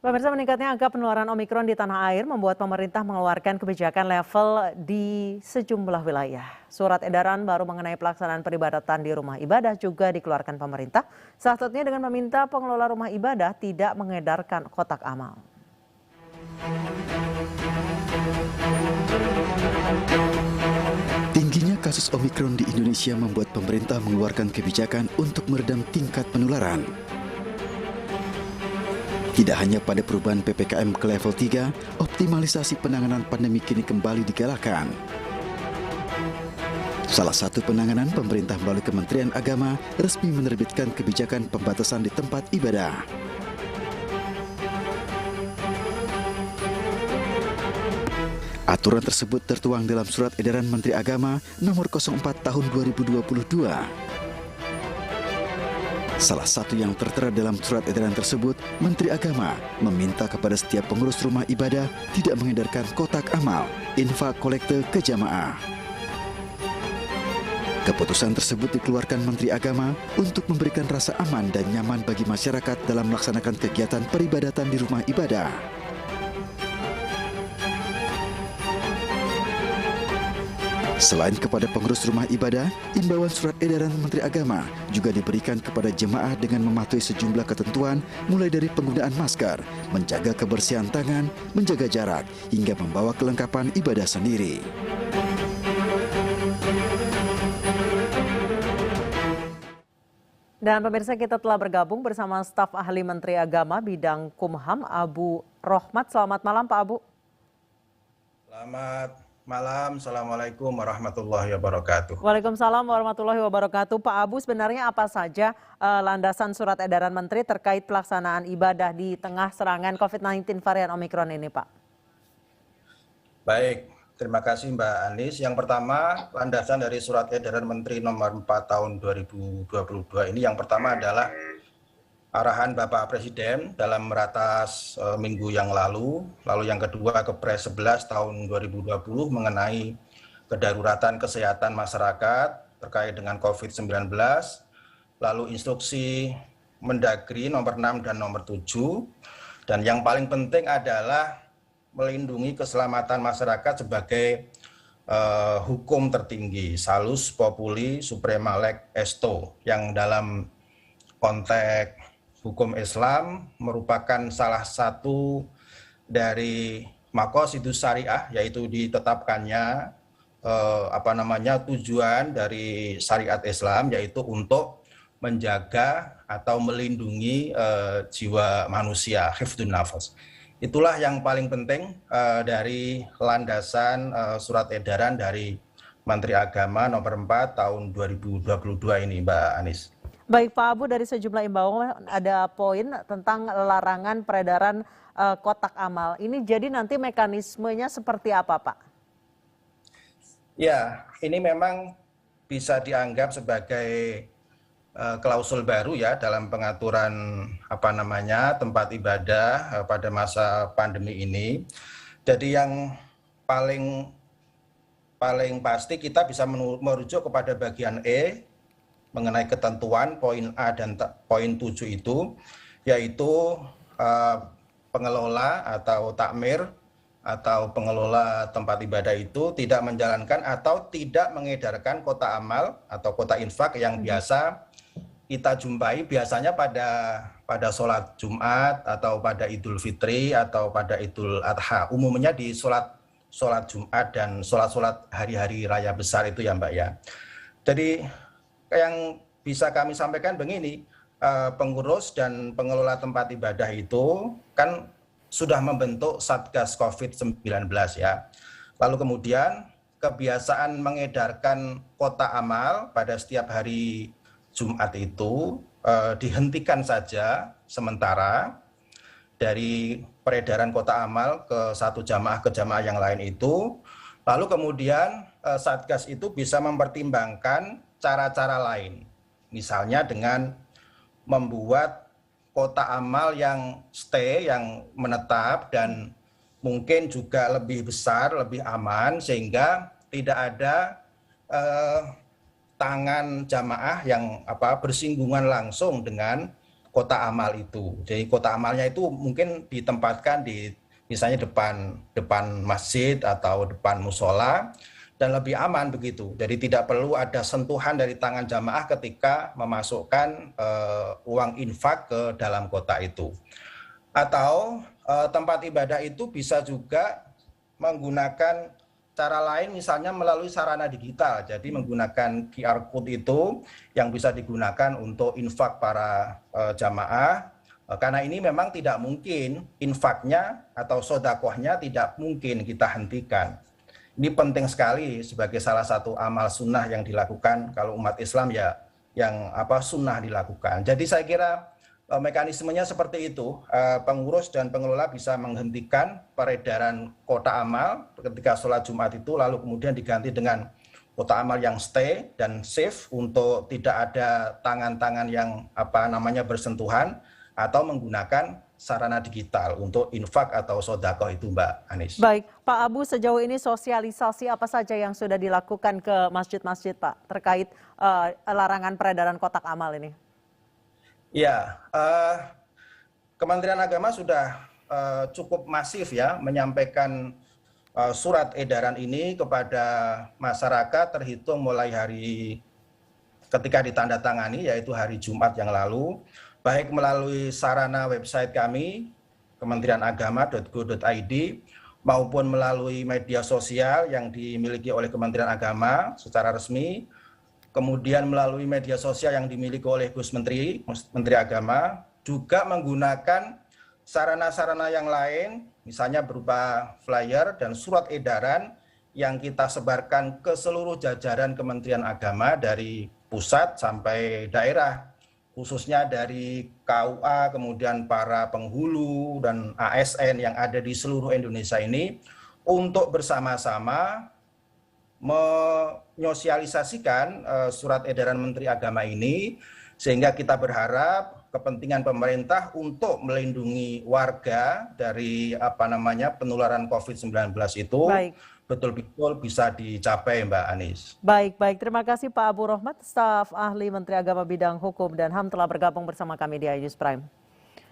Pemirsa, meningkatnya angka penularan Omikron di tanah air membuat pemerintah mengeluarkan kebijakan level di sejumlah wilayah. Surat edaran baru mengenai pelaksanaan peribadatan di rumah ibadah juga dikeluarkan pemerintah, salah satunya dengan meminta pengelola rumah ibadah tidak mengedarkan kotak amal. Tingginya kasus Omikron di Indonesia membuat pemerintah mengeluarkan kebijakan untuk meredam tingkat penularan. Tidak hanya pada perubahan PPKM ke level 3, optimalisasi penanganan pandemi kini kembali digalakan. Salah satu penanganan pemerintah melalui Kementerian Agama resmi menerbitkan kebijakan pembatasan di tempat ibadah. Aturan tersebut tertuang dalam Surat Edaran Menteri Agama Nomor 04 Tahun 2022. Salah satu yang tertera dalam surat edaran tersebut, Menteri Agama meminta kepada setiap pengurus rumah ibadah tidak mengedarkan kotak amal, infak kolekte ke jamaah. Keputusan tersebut dikeluarkan Menteri Agama untuk memberikan rasa aman dan nyaman bagi masyarakat dalam melaksanakan kegiatan peribadatan di rumah ibadah. Selain kepada pengurus rumah ibadah, imbauan surat edaran Menteri Agama juga diberikan kepada jemaah dengan mematuhi sejumlah ketentuan mulai dari penggunaan masker, menjaga kebersihan tangan, menjaga jarak, hingga membawa kelengkapan ibadah sendiri. Dan pemirsa, kita telah bergabung bersama staf ahli Menteri Agama bidang Kumham Abu Rohmat. Selamat malam Pak Abu. Selamat malam, Assalamualaikum warahmatullahi wabarakatuh. Waalaikumsalam warahmatullahi wabarakatuh. Pak Abu, sebenarnya apa saja landasan surat edaran Menteri terkait pelaksanaan ibadah di tengah serangan COVID-19 varian Omikron ini, Pak? Baik, terima kasih Mbak Anis. Yang pertama, landasan dari surat edaran Menteri nomor 4 tahun 2022 ini yang pertama adalah arahan Bapak Presiden dalam ratas minggu yang lalu yang kedua Kepres 11 tahun 2020 mengenai kedaruratan kesehatan masyarakat terkait dengan COVID-19, lalu instruksi Mendagri nomor 6 dan nomor 7, dan yang paling penting adalah melindungi keselamatan masyarakat sebagai hukum tertinggi, salus populi suprema lex esto, yang dalam konteks hukum Islam merupakan salah satu dari maqasidus syariah, yaitu ditetapkannya tujuan dari syariat Islam, yaitu untuk menjaga atau melindungi jiwa manusia, hifdzun nafas. Itulah yang paling penting dari landasan surat edaran dari Menteri Agama nomor 4 tahun 2022 ini, Mbak Anis. Baik Pak Abu, dari sejumlah imbauan ada poin tentang larangan peredaran kotak amal. Ini jadi nanti mekanismenya seperti apa, Pak? Ya, ini memang bisa dianggap sebagai klausul baru ya dalam pengaturan tempat ibadah pada masa pandemi ini. Jadi yang paling pasti kita bisa merujuk kepada bagian E mengenai ketentuan poin A dan poin 7 itu, yaitu pengelola atau takmir atau pengelola tempat ibadah itu tidak menjalankan atau tidak mengedarkan kotak amal atau kotak infak yang biasa kita jumpai biasanya pada sholat Jumat atau pada Idul Fitri atau pada Idul Adha, umumnya di sholat Jumat dan sholat hari-hari raya besar itu ya Mbak ya. Jadi yang bisa kami sampaikan begini, pengurus dan pengelola tempat ibadah itu kan sudah membentuk Satgas COVID-19 ya. Lalu kemudian kebiasaan mengedarkan kotak amal pada setiap hari Jumat itu dihentikan saja sementara dari peredaran kotak amal ke satu jamaah ke jamaah yang lain itu. Lalu kemudian Satgas itu bisa mempertimbangkan cara-cara lain, misalnya dengan membuat kotak amal yang stay, yang menetap dan mungkin juga lebih besar, lebih aman, sehingga tidak ada tangan jamaah yang bersinggungan langsung dengan kota amal itu. Jadi kota amalnya itu mungkin ditempatkan di misalnya depan masjid atau depan musola dan lebih aman begitu. Jadi tidak perlu ada sentuhan dari tangan jamaah ketika memasukkan uang infak ke dalam kota itu. Atau tempat ibadah itu bisa juga menggunakan cara lain misalnya melalui sarana digital. Jadi menggunakan QR code itu yang bisa digunakan untuk infak para jamaah. Karena ini memang tidak mungkin infaknya atau sodakohnya tidak mungkin kita hentikan. Ini penting sekali sebagai salah satu amal sunnah yang dilakukan kalau umat Islam ya yang sunnah dilakukan. Jadi saya kira mekanismenya seperti itu, pengurus dan pengelola bisa menghentikan peredaran kota amal ketika sholat Jumat itu, lalu kemudian diganti dengan kota amal yang stay dan safe untuk tidak ada tangan-tangan yang bersentuhan atau menggunakan sarana digital untuk infak atau sodakoh itu, Mbak Anis. Baik, Pak Abu, sejauh ini sosialisasi apa saja yang sudah dilakukan ke masjid-masjid, Pak, terkait larangan peredaran kotak amal ini? Ya, Kementerian Agama sudah cukup masif ya menyampaikan surat edaran ini kepada masyarakat terhitung mulai hari ketika ditandatangani yaitu hari Jumat yang lalu, baik melalui sarana website kami kementerianagama.go.id maupun melalui media sosial yang dimiliki oleh Kementerian Agama secara resmi. Kemudian melalui media sosial yang dimiliki oleh Gus Menteri Agama, juga menggunakan sarana-sarana yang lain, misalnya berupa flyer dan surat edaran yang kita sebarkan ke seluruh jajaran Kementerian Agama dari pusat sampai daerah, khususnya dari KUA, kemudian para penghulu dan ASN yang ada di seluruh Indonesia ini, untuk bersama-sama menyosialisasikan surat edaran Menteri Agama ini, sehingga kita berharap kepentingan pemerintah untuk melindungi warga dari penularan COVID-19 itu betul-betul bisa dicapai, Mbak Anis. Baik, terima kasih Pak Abu Rohmat, staf ahli Menteri Agama bidang Hukum dan HAM telah bergabung bersama kami di iNews Prime.